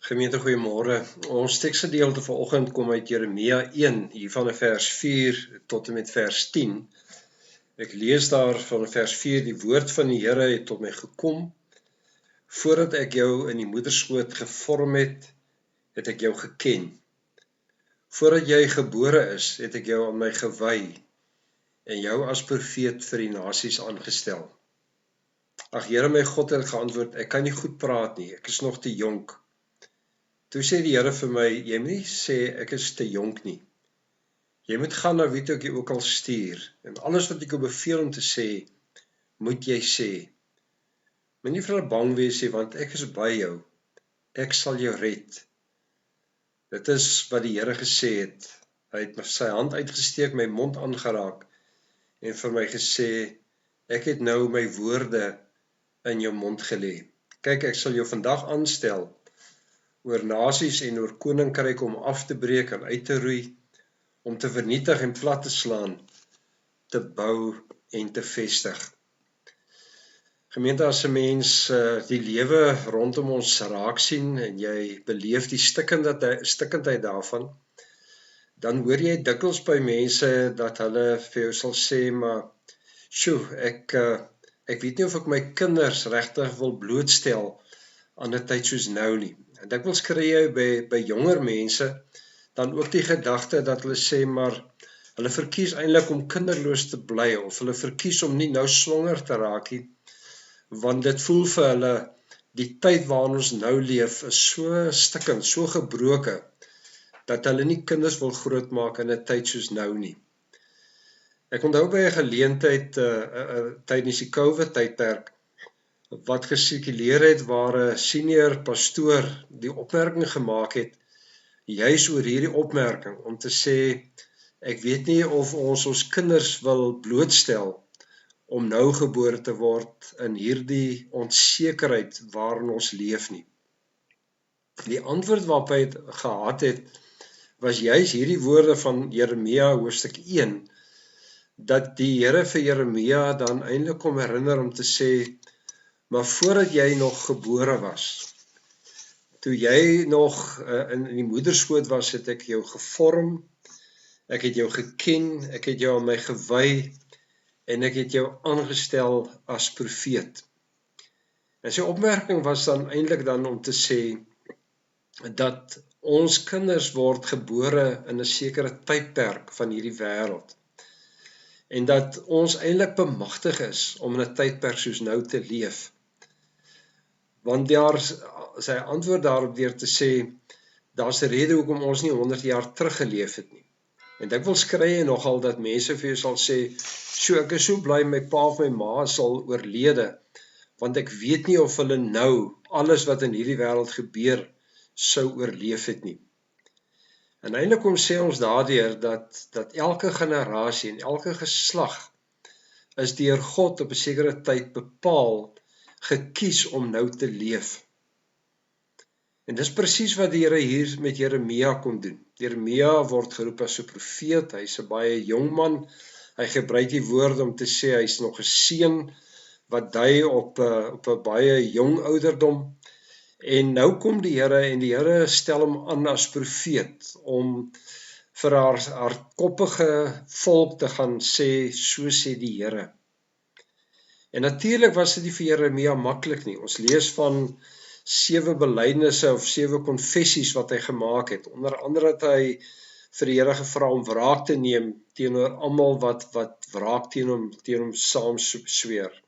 Gemeente, goeiemôre. Ons teksgedeelte vanoggend kom uit Jeremia 1, hier van vers 4 tot en met vers 10. Ek lees daar van vers 4, die woord van die Here het tot my gekom. Voordat ek jou in die moederskoot gevorm het, het ek jou geken. Voordat jy gebore is, het ek jou aan my gewy en jou as profeet vir die nasies aangestel. Ag Here my God het geantwoord, ek kan nie goed praat nie, ek is nog te jonk. Toe sê die Here vir my, jy moet nie sê ek is te jonk nie. Jy moet gaan na wie toe ek jou ook al stuur, en alles wat ek jou beveel om te sê, moet jy sê. Moenie vir hulle bang wees nie, want ek is by jou. Ek sal jou red. Dit is wat die Here gesê het. Hy het sy hand uitgesteek, my mond aangeraak, en vir my gesê, ek het nou my woorde in jou mond gelê. Kyk, ek sal jou vandag aanstel, oor nasies en oor koninkryk om af te breek en uit te roei, om te vernietig en plat te slaan, te bou en te vestig. Gemeente, as 'n mens die lewe rondom ons raak sien en jy beleef die stikkendheid daarvan, dan hoor jy dikwels by mense dat hulle vir jou sal sê, maar sjoe, ek weet nie of ek my kinders regtig wil blootstel aan 'n tyd soos nou nie. En dikwels kry jy by jonger mense dan ook die gedagte dat hulle sê, maar hulle verkies eintlik om kinderloos te bly, of hulle verkies om nie nou swanger te raak nie, want dit voel vir hulle, die tyd waarin ons nou leef is so stikkend, so gebroke, dat hulle nie kinders wil grootmaak in 'n tyd soos nou nie. Ek onthou by 'n geleentheid tydens die COVID-tydperk, wat gesirkuleer het waar 'n senior pastoor die opmerking gemaak het, juis oor hierdie opmerking, om te sê, ek weet nie of ons kinders wil blootstel om nou gebore te word in hierdie onsekerheid waarin ons leef nie. Die antwoord waarop hy het gehad het, was juis hierdie woorde van Jeremia hoofstuk 1, dat die Here vir Jeremia dan eintlik kom herinner om te sê, maar voordat jy nog gebore was, toe jy nog in die moederskoot was, het ek jou gevorm, ek het jou geken, ek het jou aan my gewy, en ek het jou aangestel as profeet. En sy opmerking was dan eintlik dan om te sê, dat ons kinders word gebore in 'n sekere tydperk van hierdie wêreld, en dat ons eintlik bemagtig is om in 'n tydperk soos nou te leef. Want sy antwoord daarop deur te sê, daar's 'n rede hoekom ons nie 100 jaar terug geleef het nie. En dikwels kry jy nogal dat mense vir jou sal sê, so ek is so bly my pa of my ma is al oorlede, want ek weet nie of hulle nou alles wat in hierdie wêreld gebeur sou oorleef het nie. En eintlik kom sê ons daardeur dat elke generasie en elke geslag is deur God op 'n sekere tyd bepaal, gekies om nou te leef. En dis presies wat die Here hier met Jeremia kon doen. Jeremia word geroep as 'n profeet, hy's 'n baie jong man, hy gebruik die woord om te sê hy's nog 'n seun, wat dui op 'n baie jong ouderdom, en nou kom die Here en die Here stel hom aan as profeet, om vir haar koppige volk te gaan sê, so sê die Here. En natuurlik was dit nie vir Jeremia maklik nie. Ons lees van 7 belydenisse of 7 konfessies wat hy gemaak het. Onder andere het hy vir die Here gevra om wraak te neem teenoor almal wat wraak teen hom saam sweer.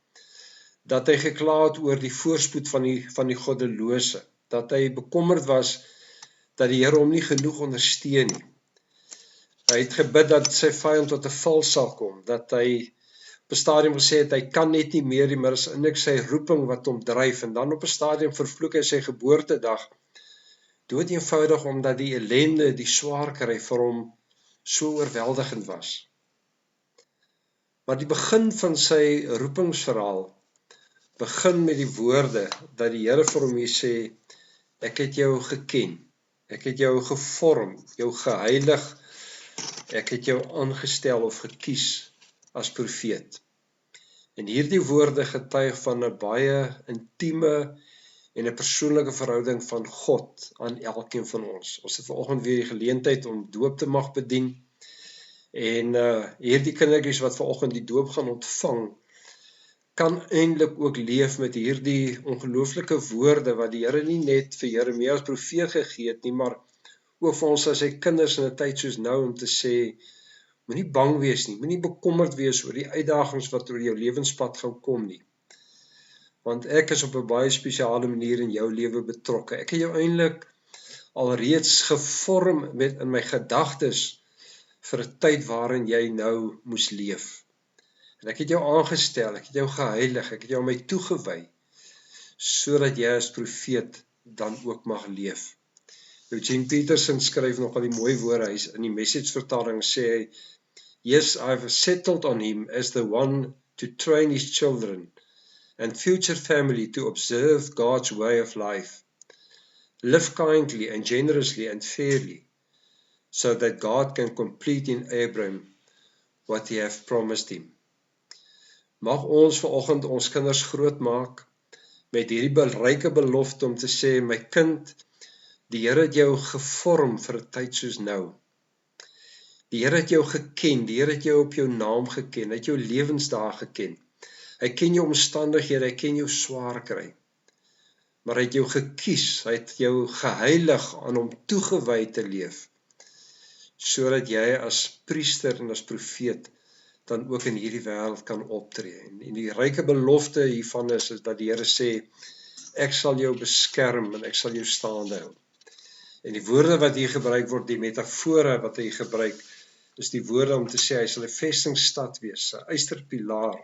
Dat hy gekla het oor die voorspoed van die goddelose. Dat hy bekommerd was dat die Here hom nie genoeg ondersteun nie. Hy het gebid dat sy vyand tot 'n val sal kom, dat hy op 'n stadium gesê het, hy kan net nie meer nie, maar is eintlik sy roeping wat hom dryf, en dan op 'n stadium vervloek hy sy geboortedag, dood eenvoudig omdat die ellende, die swaar kry vir hom so oorweldigend was. Maar die begin van sy roepingsverhaal begin met die woorde dat die Here vir hom hier sê, ek het jou geken, ek het jou gevorm, jou geheilig, ek het jou aangestel of gekies as profeet. En hierdie woorde getuig van 'n baie intieme en 'n persoonlike verhouding van God aan elkeen van ons. Ons het vanoggend weer die geleentheid om doop te mag bedien. En hierdie kindertjies wat vanoggend die doop gaan ontvang, kan eintlik ook leef met hierdie ongelooflike woorde wat die Here nie net vir Jeremia as profeet gegee het nie, maar ook vir ons as sy kinders in 'n tyd soos nou om te sê, moenie bang wees nie, moenie bekommerd wees oor die uitdagings wat oor jou lewenspad gaan kom nie. Want ek is op 'n baie spesiale manier in jou lewe betrokke. Ek het jou eintlik alreeds gevorm met in my gedagtes vir 'n tyd waarin jy nou moes leef. En ek het jou aangestel, ek het jou geheilig, ek het jou aan my toegewy, sodat jy as profeet dan ook mag leef. Eugene Peterson skryf nogal die mooi woorde, hy in die Message vertaling sê hy, yes, I've settled on him as the one to train his children and future family to observe God's way of life. Live kindly and generously and fairly, so that God can complete in Abraham what he have promised him. Mag ons vanoggend ons kinders groot maak met hierdie ryke belofte om te sê, my kind, die Here het jou gevorm vir 'n tyd soos nou. Die Here het jou geken, die Here het jou op jou naam geken, hy het jou lewensdae geken. Hy ken jou omstandighede, hy ken jou swaar kry. Maar hy het jou gekies, hy het jou geheilig aan hom toegewy te leef, sodat jy as priester en as profeet dan ook in hierdie wêreld kan optree. En die ryke belofte hiervan is dat die Here sê, ek sal jou beskerm en ek sal jou staande hou. En die woorde wat hier gebruik word, die metafore wat hy gebruik, is die woorde om te sê, hy sal 'n vestingstad wees, 'n ysterpilaar,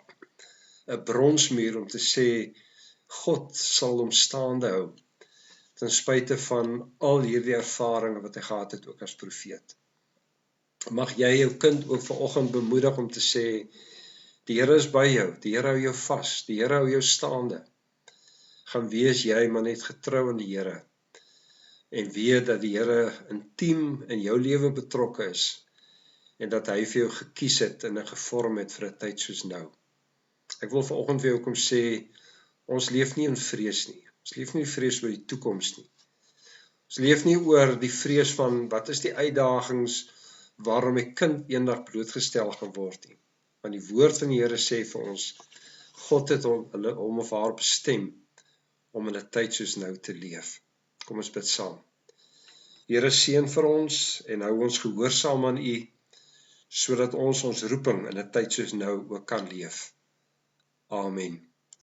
'n bronsmuur om te sê, God sal hom staande hou, ten spyte van al hierdie ervarings wat hy gehad het ook as profeet. Mag jy jou kind ook vanoggend bemoedig om te sê, die Here is by jou, die Here hou jou vas, die Here hou jou staande. Gaan wees jy maar net getrou aan die Here, en weet dat die Here intiem in jou lewe betrokke is, en dat hy vir jou gekies het en gevorm het vir 'n tyd soos nou. Ek wil vanoggend vir jou kom sê, ons leef nie in vrees nie. Ons leef nie in vrees oor die toekoms nie. Ons leef nie oor die vrees van, wat is die uitdagings waarom 'n kind eendag blootgestel gaan word nie. Want die woord van die Here sê vir ons, God het hom of haar bestem om in 'n tyd soos nou te leef. Kom ons bid saam. Here, seën vir ons en hou ons gehoorsaam aan U, sodat ons roeping in 'n tyd soos nou ook kan leef. Amen.